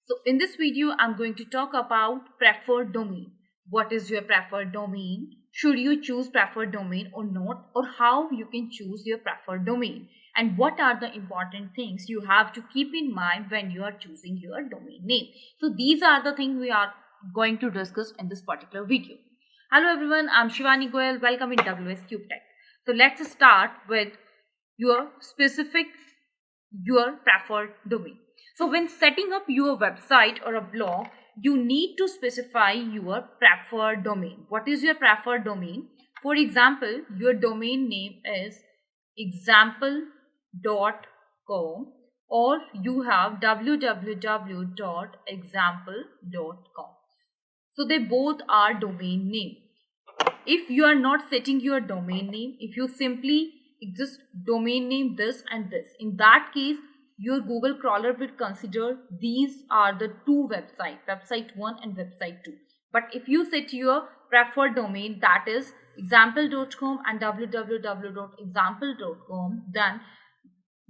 So in this video, I'm going to talk about preferred domain. What is your preferred domain? Should you choose preferred domain or not? Or how you can choose your preferred domain? And what are the important things you have to keep in mind when you are choosing your domain name? So these are the things we are going to discuss in this particular video. Hello everyone, I'm Shivani Goyal. Welcome in WsCube Tech. So let's start with your preferred domain. So when setting up your website or a blog, you need to specify your preferred domain. What is your preferred domain? For example, your domain name is example.com or you have www.example.com. So they both are domain name. If you are not setting your domain name, if you simply just domain name this and this, in that case your Google crawler will consider these are the two websites, website 1 and website 2. But if you set your preferred domain, that is example.com and www.example.com, then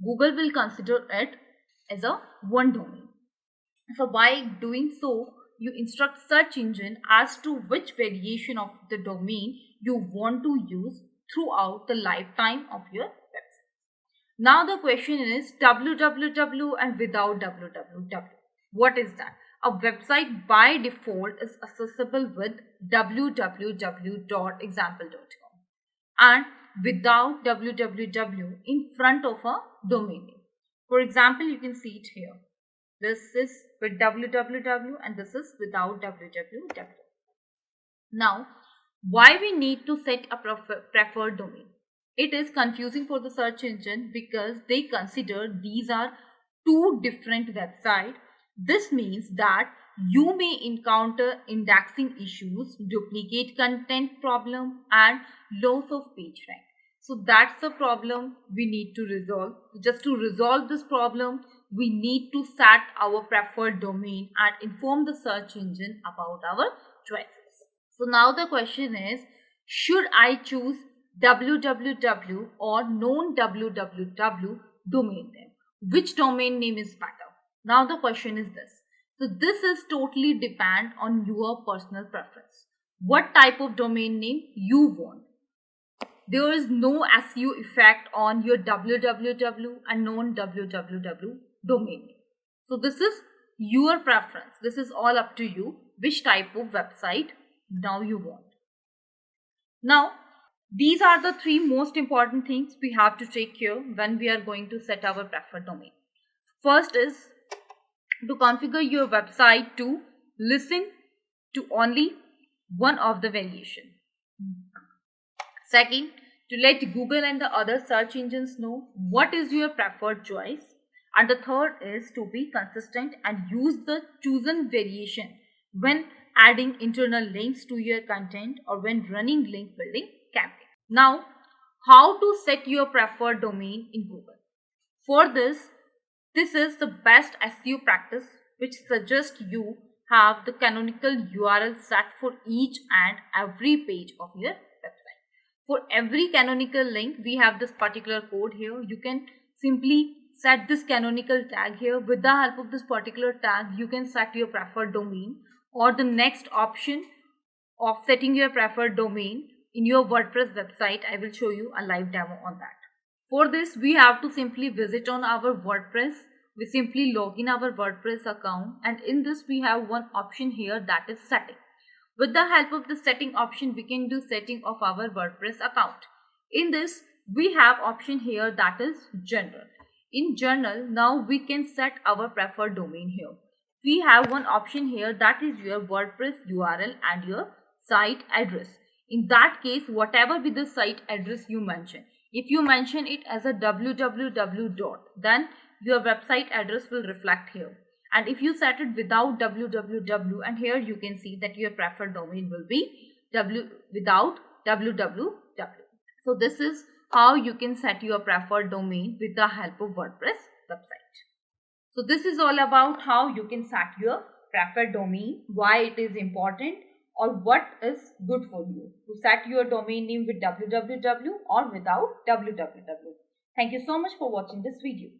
Google will consider it as a one domain. So by doing so, you instruct search engine as to which variation of the domain you want to use throughout the lifetime of your website. Now the question is www and without www. What is that? A website by default is accessible with www.example.com and without www in front of a domain name. For example, you can see it here. This is with www and this is without www. Now, why we need to set a preferred domain? It is confusing for the search engine because they consider these are two different websites. This means that you may encounter indexing issues, duplicate content problem and loss of page rank. So that's the problem we need to resolve. Just to resolve this problem, we need to set our preferred domain and inform the search engine about our choices. So now the question is, should I choose www or non-www domain name? Which domain name is better? Now the question is this. So this is totally depend on your personal preference. What type of domain name you want? There is no SEO effect on your www and non-www domain name. So this is your preference. This is all up to you which type of website now you want. Now, these are the three most important things we have to take care when we are going to set our preferred domain. First is to configure your website to listen to only one of the variation. Second, to let Google and the other search engines know what is your preferred choice. And the third is to be consistent and use the chosen variation when adding internal links to your content or when running link building campaign. Now, how to set your preferred domain in Google? For this is the best SEO practice which suggests you have the canonical URL set for each and every page of your website. For every canonical link, we have this particular code here. You can simply set this canonical tag here. With the help of this particular tag, you can set your preferred domain, or the next option of setting your preferred domain in your WordPress website. I will show you a live demo on that. For this, we have to simply visit on our WordPress. We simply log in our WordPress account, and in this we have one option here, that is setting. With the help of the setting option, we can do setting of our WordPress account. In this, we have option here, that is general. In general, now we can set our preferred domain here. We have one option here, that is your WordPress URL and your site address. In that case, whatever be the site address you mention, if you mention it as a www. Then your website address will reflect here. And if you set it without www, and here you can see that your preferred domain will be without www. So this is how you can set your preferred domain with the help of WordPress website. So this is all about how you can set your preferred domain, why it is important, or what is good for you to set your domain name with www or without www. Thank you so much for watching this video.